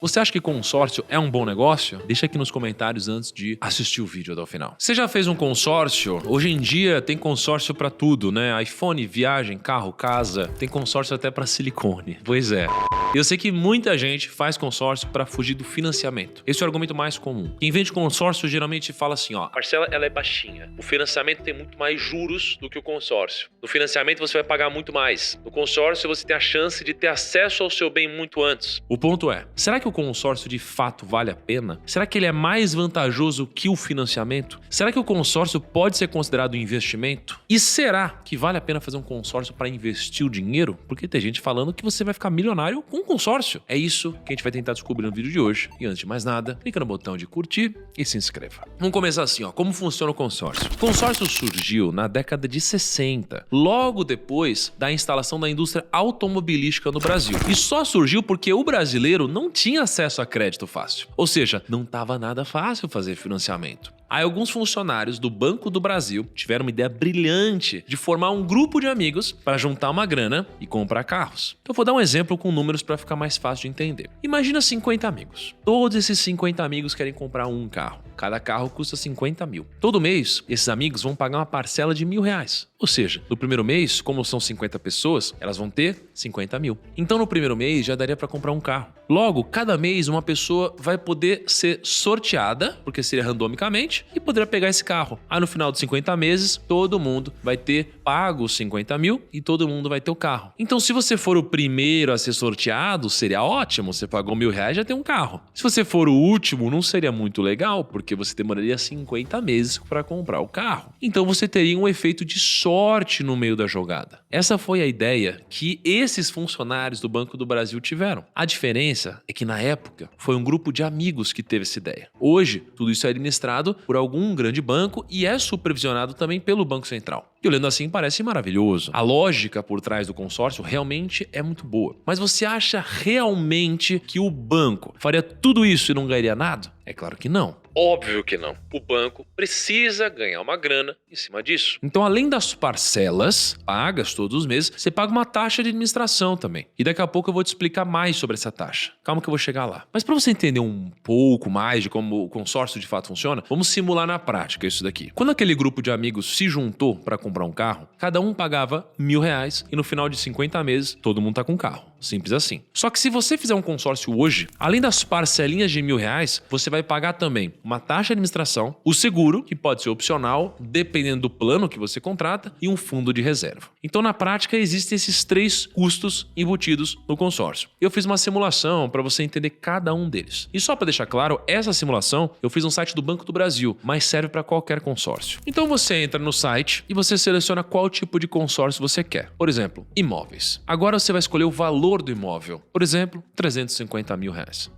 Você acha que consórcio é um bom negócio? Deixa aqui nos comentários antes de assistir o vídeo até o final. Você já fez um consórcio? Hoje em dia tem consórcio pra tudo, né? iPhone, viagem, carro, casa, tem consórcio até pra silicone. Pois é. Eu sei que muita gente faz consórcio pra fugir do financiamento. Esse é o argumento mais comum. Quem vende consórcio geralmente fala assim, ó, a parcela ela é baixinha. O financiamento tem muito mais juros do que o consórcio. No financiamento você vai pagar muito mais. No consórcio você tem a chance de ter acesso ao seu bem muito antes. O ponto é, será que o consórcio de fato vale a pena? Será que ele é mais vantajoso que o financiamento? Será que o consórcio pode ser considerado um investimento? E será que vale a pena fazer um consórcio para investir o dinheiro? Porque tem gente falando que você vai ficar milionário com um consórcio. É isso que a gente vai tentar descobrir no vídeo de hoje. E antes de mais nada, clica no botão de curtir e se inscreva. Vamos começar assim, ó. Como funciona o consórcio? O consórcio surgiu na década de 60, logo depois da instalação da indústria automobilística no Brasil. E só surgiu porque o brasileiro não tinha acesso a crédito fácil. Ou seja, não estava nada fácil fazer financiamento. Aí alguns funcionários do Banco do Brasil tiveram uma ideia brilhante de formar um grupo de amigos para juntar uma grana e comprar carros. Eu vou dar um exemplo com números para ficar mais fácil de entender. Imagina 50 amigos. Todos esses 50 amigos querem comprar um carro. Cada carro custa 50 mil. Todo mês, esses amigos vão pagar uma parcela de R$1.000. Ou seja, no primeiro mês, como são 50 pessoas, elas vão ter 50 mil. Então no primeiro mês já daria para comprar um carro. Logo, cada mês uma pessoa vai poder ser sorteada, porque seria randomicamente, e poderia pegar esse carro. Aí no final de 50 meses, todo mundo vai ter pago os 50 mil e todo mundo vai ter o carro. Então se você for o primeiro a ser sorteado, seria ótimo. Você pagou R$1.000 e já tem um carro. Se você for o último, não seria muito legal, porque você demoraria 50 meses para comprar o carro. Então você teria um efeito de sorte no meio da jogada. Essa foi a ideia que esses funcionários do Banco do Brasil tiveram. A diferença é que na época foi um grupo de amigos que teve essa ideia. Hoje, tudo isso é administrado por algum grande banco e é supervisionado também pelo Banco Central. E olhando assim parece maravilhoso. A lógica por trás do consórcio realmente é muito boa. Mas você acha realmente que o banco faria tudo isso e não ganharia nada? É claro que não. Óbvio que não. O banco precisa ganhar uma grana em cima disso. Então, além das parcelas pagas todos os meses, você paga uma taxa de administração também. E daqui a pouco eu vou te explicar mais sobre essa taxa. Calma que eu vou chegar lá. Mas para você entender um pouco mais de como o consórcio de fato funciona, vamos simular na prática isso daqui. Quando aquele grupo de amigos se juntou para comprar um carro, cada um pagava R$1.000 e no final de 50 meses todo mundo tá com carro. Simples assim. Só que se você fizer um consórcio hoje, além das parcelinhas de R$1.000, você vai pagar também uma taxa de administração, o seguro, que pode ser opcional, dependendo do plano que você contrata, e um fundo de reserva. Então, na prática, existem esses 3 custos embutidos no consórcio. Eu fiz uma simulação para você entender cada um deles. E só para deixar claro, essa simulação eu fiz no site do Banco do Brasil, mas serve para qualquer consórcio. Então, você entra no site e você seleciona qual tipo de consórcio você quer. Por exemplo, imóveis. Agora você vai escolher o valor do imóvel. Por exemplo, R$350 mil.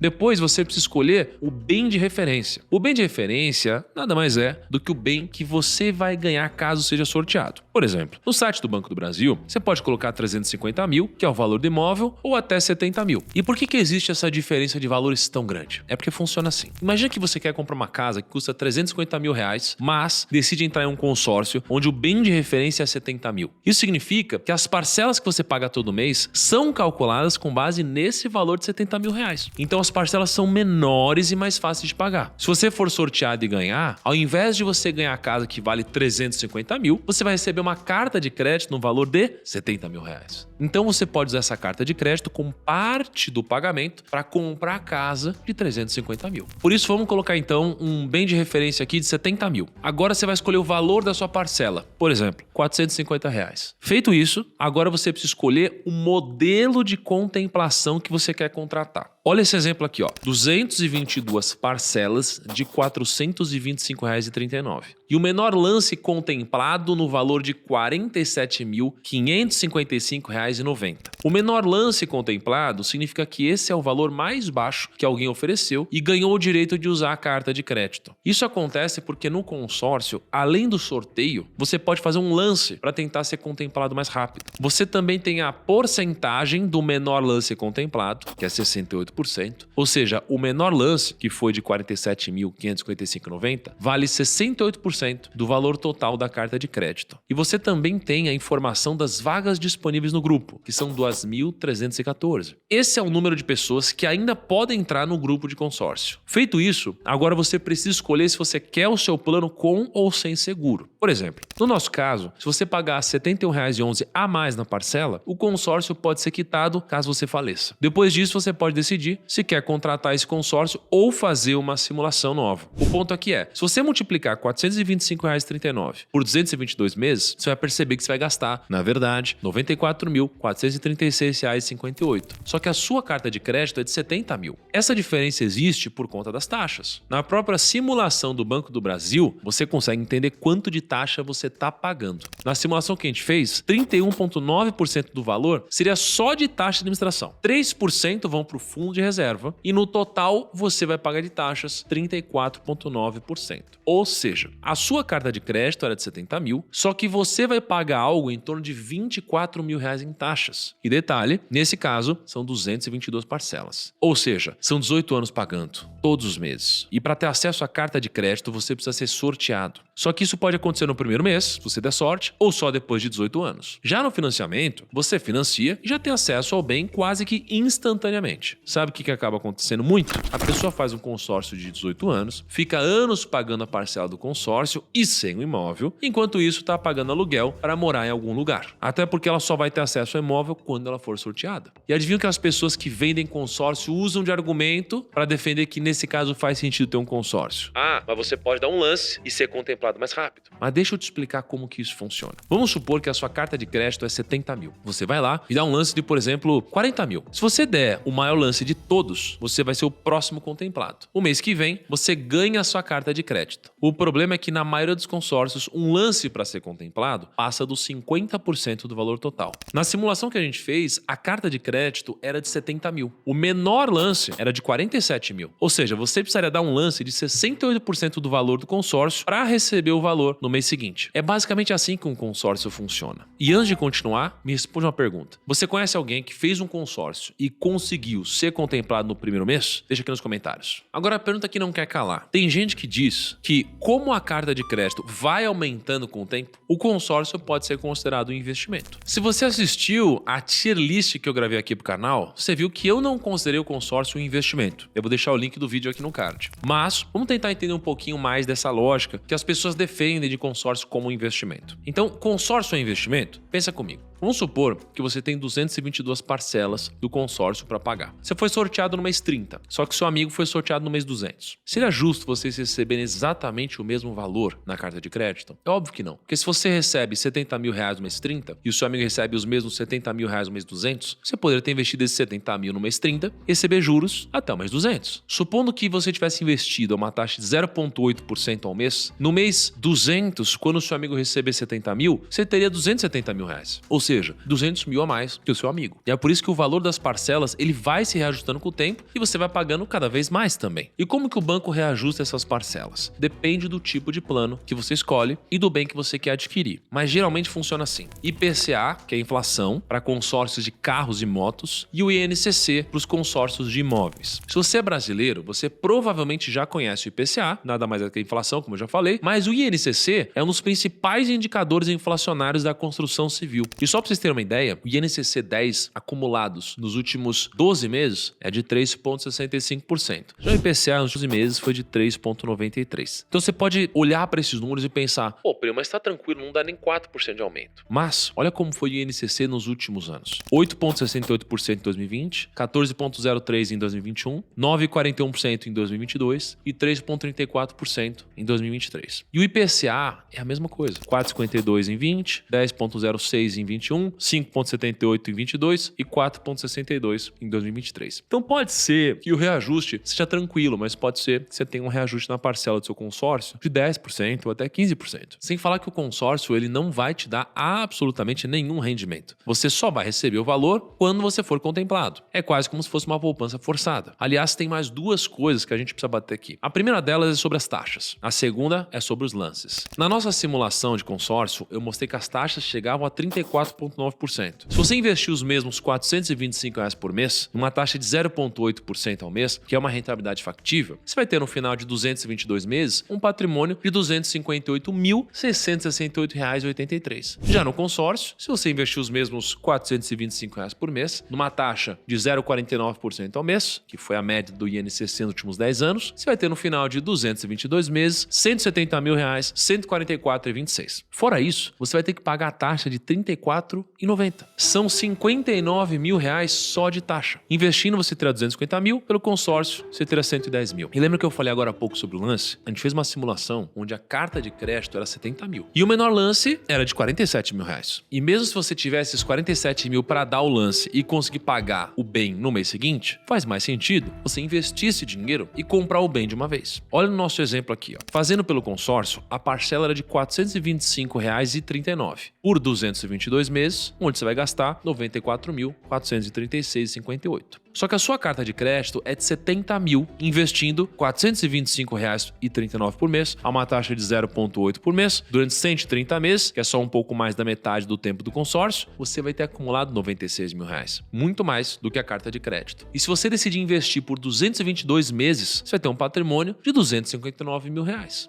Depois você precisa escolher o bem de referência. O bem de referência nada mais é do que o bem que você vai ganhar caso seja sorteado. Por exemplo, no site do Banco do Brasil, você pode colocar 350 mil, que é o valor do imóvel, ou até 70 mil. E por que existe essa diferença de valores tão grande? É porque funciona assim. Imagina que você quer comprar uma casa que custa 350 mil reais, mas decide entrar em um consórcio onde o bem de referência é 70 mil. Isso significa que as parcelas que você paga todo mês são calculadas com base nesse valor de 70 mil reais. Então as parcelas são menores e mais fáceis de pagar. Se você for sorteado e ganhar, ao invés de você ganhar a casa que vale 350 mil, você vai receber uma carta de crédito no valor de 70 mil reais. Então você pode usar essa carta de crédito como parte do pagamento para comprar a casa de 350 mil. Por isso vamos colocar então um bem de referência aqui de 70 mil. Agora você vai escolher o valor da sua parcela. Por exemplo, R$450. Feito isso, agora você precisa escolher o modelo de contemplação que você quer contratar. Olha esse exemplo aqui, ó. 222 parcelas de R$ 425,39. E o menor lance contemplado no valor de R$ 47.555,90. O menor lance contemplado significa que esse é o valor mais baixo que alguém ofereceu e ganhou o direito de usar a carta de crédito. Isso acontece porque no consórcio, além do sorteio, você pode fazer um lance para tentar ser contemplado mais rápido. Você também tem a porcentagem do menor lance contemplado, que é 68%, 68%. Ou seja, o menor lance, que foi de R$ 47.555,90, vale 68% do valor total da carta de crédito. E você também tem a informação das vagas disponíveis no grupo, que são 2.314. Esse é o número de pessoas que ainda podem entrar no grupo de consórcio. Feito isso, agora você precisa escolher se você quer o seu plano com ou sem seguro. Por exemplo, no nosso caso, se você pagar R$ 71,11 a mais na parcela, o consórcio pode ser quitado caso você faleça. Depois disso, você pode decidir se quer contratar esse consórcio ou fazer uma simulação nova. O ponto aqui é, se você multiplicar R$ 425,39 por 222 meses, você vai perceber que você vai gastar, na verdade, R$ 94.436,58. Só que a sua carta de crédito é de R$ 70 mil. Essa diferença existe por conta das taxas. Na própria simulação do Banco do Brasil, você consegue entender quanto de taxa você está pagando. Na simulação que a gente fez, 31,9% do valor seria só de taxa de administração. 3% vão para o fundo de reserva e no total você vai pagar de taxas 34,9%. Ou seja, a sua carta de crédito era de 70 mil, só que você vai pagar algo em torno de 24 mil reais em taxas. E detalhe, nesse caso, são 222 parcelas. Ou seja, são 18 anos pagando, todos os meses. E para ter acesso à carta de crédito, você precisa ser sorteado. Só que isso pode acontecer no primeiro mês, se você der sorte, ou só depois de 18 anos. Já no financiamento, você financia e já tem acesso ao bem quase que instantaneamente. Sabe o que acaba acontecendo muito? A pessoa faz um consórcio de 18 anos, fica anos pagando a parcela do consórcio e sem o imóvel, enquanto isso está pagando aluguel para morar em algum lugar. Até porque ela só vai ter acesso ao imóvel quando ela for sorteada. E adivinha que as pessoas que vendem consórcio usam de argumento para defender que nesse caso faz sentido ter um consórcio. Ah, mas você pode dar um lance e ser contemplado mais rápido. Mas deixa eu te explicar como que isso funciona. Vamos supor que a sua carta de crédito é 70 mil. Você vai lá e dá um lance de, por exemplo, 40 mil. Se você der o maior lance de todos, você vai ser o próximo contemplado. O mês que vem, você ganha a sua carta de crédito. O problema é que na maioria dos consórcios, um lance para ser contemplado passa dos 50% do valor total. Na simulação que a gente fez, a carta de crédito era de 70 mil. O menor lance era de 47 mil. Ou seja, você precisaria dar um lance de 68% do valor do consórcio para receber o valor no mês seguinte. É basicamente assim que um consórcio funciona. E antes de continuar, me responde uma pergunta. Você conhece alguém que fez um consórcio e conseguiu ser contemplado no primeiro mês? Deixa aqui nos comentários. Agora a pergunta que não quer calar. Tem gente que diz que como a carta de crédito vai aumentando com o tempo, o consórcio pode ser considerado um investimento. Se você assistiu a tier list que eu gravei aqui pro canal, você viu que eu não considerei o consórcio um investimento. Eu vou deixar o link do vídeo aqui no card. Mas vamos tentar entender um pouquinho mais dessa lógica que as pessoas defendem de consórcio como um investimento. Então, consórcio é investimento? Pensa comigo. Vamos supor que você tem 222 parcelas do consórcio para pagar. Você foi sorteado no mês 30, só que seu amigo foi sorteado no mês 200. Seria justo vocês receberem exatamente o mesmo valor na carta de crédito? É óbvio que não. Porque se você recebe 70 mil reais no mês 30 e o seu amigo recebe os mesmos 70 mil reais no mês 200, você poderia ter investido esses 70 mil no mês 30 e receber juros até o mês 200. Supondo que você tivesse investido a uma taxa de 0,8% ao mês, no mês 200, quando o seu amigo receber 70 mil, você teria 270 mil reais. Ou seja, 200 mil a mais que o seu amigo. E é por isso que o valor das parcelas ele vai se reajustando com o tempo e você vai pagando cada vez mais também. E como que o banco reajusta essas parcelas? Depende do tipo de plano que você escolhe e do bem que você quer adquirir. Mas geralmente funciona assim. IPCA, que é a inflação, para consórcios de carros e motos, e o INCC para os consórcios de imóveis. Se você é brasileiro, você provavelmente já conhece o IPCA, nada mais é que a inflação, como eu já falei, mas o INCC é um dos principais indicadores inflacionários da construção civil. E só para vocês terem uma ideia, o INCC 10 acumulados nos últimos 12 meses é de 3,65%. Já o IPCA nos 12 meses foi de 3,93%. Então você pode olhar para esses números e pensar, pô, primo, mas tá tranquilo, não dá nem 4% de aumento. Mas olha como foi o INCC nos últimos anos. 8,68% em 2020, 14,03% em 2021, 9,41% em 2022 e 3,34% em 2023. E o IPCA é a mesma coisa. 4,52% em 20, 10,06% em 21, 5,78% em 22 e 4,62% em 2023. Então pode ser que o reajuste seja tranquilo, mas pode ser que você tenha um reajuste na parcela do seu consórcio de 10% ou até 15%. Sem falar que o consórcio ele não vai te dar absolutamente nenhum rendimento. Você só vai receber o valor quando você for contemplado. É quase como se fosse uma poupança forçada. Aliás, tem mais duas coisas que a gente precisa bater aqui. A primeira delas é sobre as taxas. A segunda é sobre os lances. Na nossa simulação de consórcio, eu mostrei que as taxas chegavam a 34%. 9,9%. Se você investir os mesmos R$ 425 por mês, numa taxa de 0,8% ao mês, que é uma rentabilidade factível, você vai ter no final de 222 meses um patrimônio de R$ 258.668,83. Já no consórcio, se você investir os mesmos R$ 425 por mês, numa taxa de 0,49% ao mês, que foi a média do INCC nos últimos 10 anos, você vai ter no final de 222 meses R$ 170.000, 144,26. Fora isso, você vai ter que pagar a taxa de R$ 34,90. São R$ 59.000 só de taxa. Investindo, você terá 250 mil, pelo consórcio, você terá 110 mil. E lembra que eu falei agora há pouco sobre o lance? A gente fez uma simulação onde a carta de crédito era 70 mil. E o menor lance era de 47 mil reais. E mesmo se você tivesse esses 47 mil para dar o lance e conseguir pagar o bem no mês seguinte, faz mais sentido você investir esse dinheiro e comprar o bem de uma vez. Olha no nosso exemplo aqui, ó. Fazendo pelo consórcio, a parcela era de R$ 425,39 por 222 meses, onde você vai gastar R$ 94.436,58. Só que a sua carta de crédito é de 70 mil, investindo R$ 425,39 por mês, a uma taxa de 0,8 por mês, durante 130 meses, que é só um pouco mais da metade do tempo do consórcio, você vai ter acumulado R$ 96 mil. Muito mais do que a carta de crédito. E se você decidir investir por 222 meses, você vai ter um patrimônio de R$ 259 mil.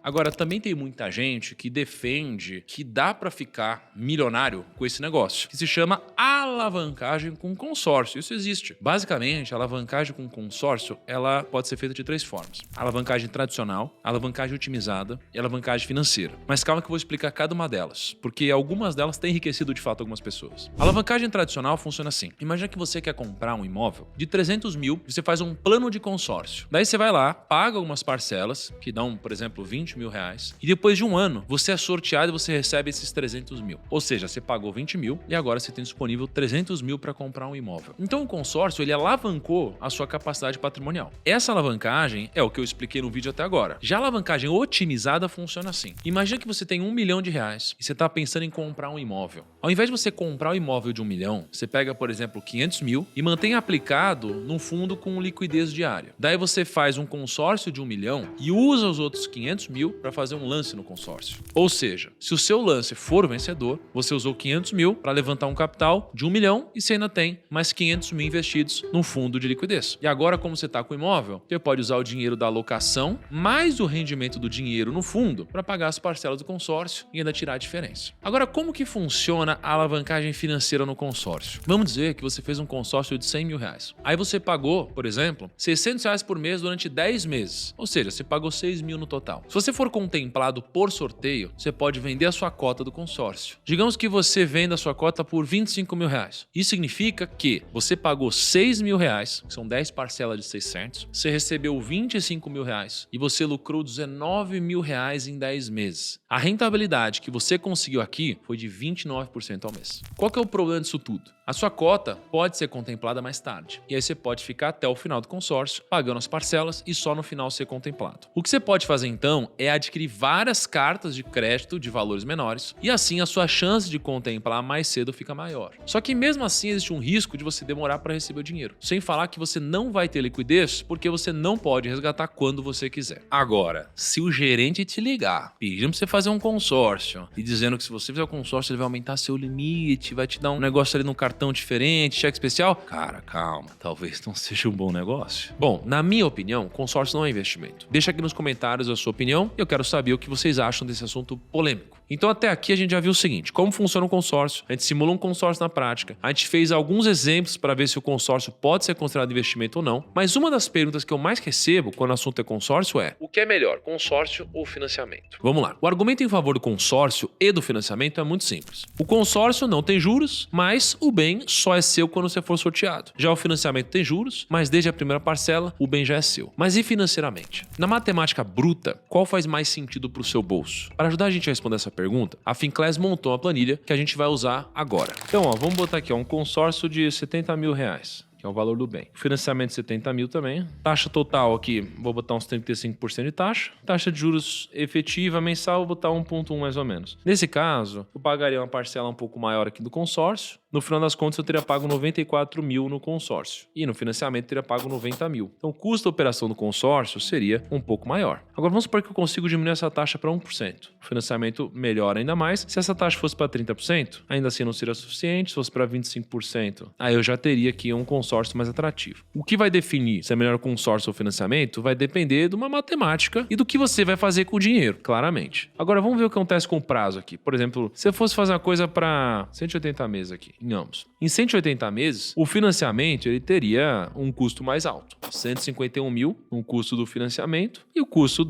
Agora, também tem muita gente que defende que dá para ficar milionário com esse negócio, que se chama alavancagem com consórcio. Isso existe. Basicamente, a alavancagem com consórcio, ela pode ser feita de 3 formas. Alavancagem tradicional, alavancagem otimizada e alavancagem financeira. Mas calma que eu vou explicar cada uma delas, porque algumas delas têm enriquecido de fato algumas pessoas. A alavancagem tradicional funciona assim. Imagina que você quer comprar um imóvel de 300 mil, você faz um plano de consórcio. Daí você vai lá, paga algumas parcelas, que dão, por exemplo, 20 mil reais, e depois de um ano, você é sorteado e você recebe esses 300 mil. Ou seja, você pagou 20 mil e agora você tem disponível 300 mil para comprar um imóvel. Então o consórcio, ele alavancou a sua capacidade patrimonial. Essa alavancagem é o que eu expliquei no vídeo até agora. Já a alavancagem otimizada funciona assim. Imagina que você tem R$ 1 milhão e você está pensando em comprar um imóvel. Ao invés de você comprar um imóvel de R$ 1 milhão, você pega, por exemplo, 500 mil e mantém aplicado num fundo com liquidez diária. Daí você faz um consórcio de R$ 1 milhão e usa os outros 500 mil para fazer um lance no consórcio. Ou seja, se o seu lance for vencedor, você usou 500 mil para levantar um capital de R$ 1 milhão e você ainda tem mais 500 mil investidos num fundo de liquidez. E agora, como você está com o imóvel, você pode usar o dinheiro da alocação mais o rendimento do dinheiro no fundo para pagar as parcelas do consórcio e ainda tirar a diferença. Agora, como que funciona a alavancagem financeira no consórcio? Vamos dizer que você fez um consórcio de 100 mil reais. Aí você pagou, por exemplo, 600 reais por mês durante 10 meses. Ou seja, você pagou 6 mil no total. Se você for contemplado por sorteio, você pode vender a sua cota do consórcio. Digamos que você venda a sua cota por 25 mil reais. Isso significa que você pagou 6 mil reais, que são 10 parcelas de 600, você recebeu 25 mil reais e você lucrou 19 mil reais em 10 meses. A rentabilidade que você conseguiu aqui foi de 29% ao mês. Qual que é o problema disso tudo? A sua cota pode ser contemplada mais tarde. E aí você pode ficar até o final do consórcio, pagando as parcelas e só no final ser contemplado. O que você pode fazer então é adquirir várias cartas de crédito de valores menores e assim a sua chance de contemplar mais cedo fica maior. Só que mesmo assim existe um risco de você demorar para receber o dinheiro. Sem falar que você não vai ter liquidez porque você não pode resgatar quando você quiser. Agora, se o gerente te ligar pedindo pra você fazer um consórcio e dizendo que se você fizer o consórcio ele vai aumentar seu limite, vai te dar um negócio ali no cartão diferente, cheque especial, cara, calma, talvez não seja um bom negócio. Bom, na minha opinião, consórcio não é investimento. Deixa aqui nos comentários a sua opinião e eu quero saber o que vocês acham desse assunto polêmico. Então até aqui a gente já viu o seguinte, como funciona um consórcio, a gente simula um consórcio na prática, a gente fez alguns exemplos para ver se o consórcio pode ser considerado investimento ou não, mas uma das perguntas que eu mais recebo quando o assunto é consórcio é: o que é melhor, consórcio ou financiamento? Vamos lá, o argumento em favor do consórcio e do financiamento é muito simples. O consórcio não tem juros, mas o bem só é seu quando você for sorteado. Já o financiamento tem juros, mas desde a primeira parcela o bem já é seu. Mas e financeiramente? Na matemática bruta, qual faz mais sentido para o seu bolso? Para ajudar a gente a responder essa pergunta, a Finclass montou uma planilha que a gente vai usar agora. Então, vamos botar aqui um consórcio de 70 mil reais. Que é o valor do bem. Financiamento 70 mil também. Taxa total aqui, vou botar uns 35% de taxa. Taxa de juros efetiva mensal, vou botar 1,1 mais ou menos. Nesse caso, eu pagaria uma parcela um pouco maior aqui do consórcio, no final das contas eu teria pago 94 mil no consórcio e no financiamento teria pago 90 mil. Então o custo da operação do consórcio seria um pouco maior. Agora vamos supor que eu consigo diminuir essa taxa para 1%. O financiamento melhora ainda mais. Se essa taxa fosse para 30%, ainda assim não seria suficiente. Se fosse para 25%, aí eu já teria aqui um consórcio mais atrativo. O que vai definir se é melhor consórcio ou financiamento vai depender de uma matemática e do que você vai fazer com o dinheiro, claramente. Agora vamos ver o que acontece com o prazo aqui. Por exemplo, se eu fosse fazer uma coisa para 180 meses aqui, em ambos. Em 180 meses, o financiamento ele teria um custo mais alto. 151 mil, um custo do financiamento, e o custo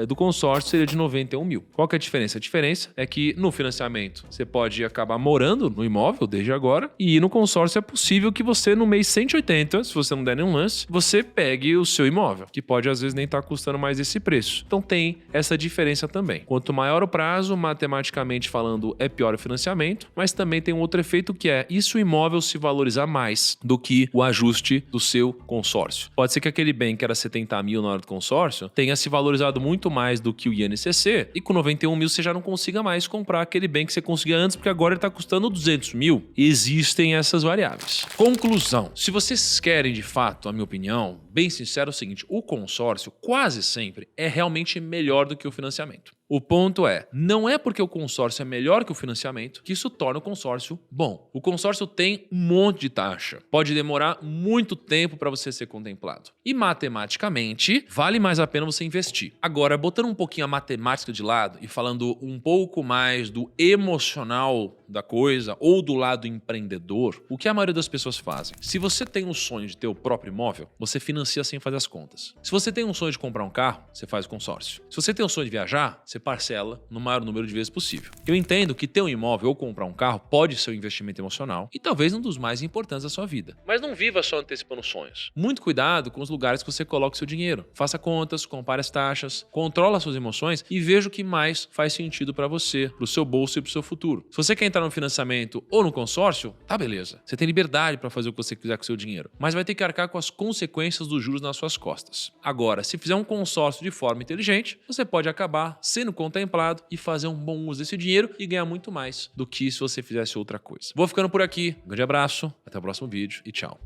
do consórcio seria de 91 mil. Qual que é a diferença? A diferença é que no financiamento você pode acabar morando no imóvel desde agora, e no consórcio é possível que você no mês 180, se você não der nenhum lance, você pegue o seu imóvel, que pode às vezes nem estar custando mais esse preço. Então tem essa diferença também. Quanto maior o prazo, matematicamente falando, é pior o financiamento, mas também tem um outro efeito que é, e se o imóvel se valorizar mais do que o ajuste do seu consórcio? Pode ser que aquele bem que era 70 mil na hora do consórcio tenha se valorizado muito mais do que o INCC e com 91 mil você já não consiga mais comprar aquele bem que você conseguia antes, porque agora ele está custando 200 mil. Existem essas variáveis. Conclusão. Se vocês querem de fato, a minha opinião, bem sincero, é o seguinte, o consórcio quase sempre é realmente melhor do que o financiamento. O ponto é, não é porque o consórcio é melhor que o financiamento que isso torna o consórcio bom. O consórcio tem um monte de taxa. Pode demorar muito tempo para você ser contemplado. E matematicamente, vale mais a pena você investir. Agora, botando um pouquinho a matemática de lado e falando um pouco mais do emocional da coisa ou do lado empreendedor, o que a maioria das pessoas fazem? Se você tem um sonho de ter o próprio imóvel, você financia sem fazer as contas. Se você tem um sonho de comprar um carro, você faz o consórcio. Se você tem um sonho de viajar, você parcela no maior número de vezes possível. Eu entendo que ter um imóvel ou comprar um carro pode ser um investimento emocional e talvez um dos mais importantes da sua vida. Mas não viva só antecipando sonhos. Muito cuidado com os lugares que você coloca o seu dinheiro. Faça contas, compare as taxas, controla suas emoções e veja o que mais faz sentido para você, para o seu bolso e para o seu futuro. Se você quer entrar no financiamento ou no consórcio, tá beleza. Você tem liberdade para fazer o que você quiser com o seu dinheiro, mas vai ter que arcar com as consequências dos juros nas suas costas. Agora, se fizer um consórcio de forma inteligente, você pode acabar sendo contemplado e fazer um bom uso desse dinheiro e ganhar muito mais do que se você fizesse outra coisa. Vou ficando por aqui. Um grande abraço, até o próximo vídeo e tchau.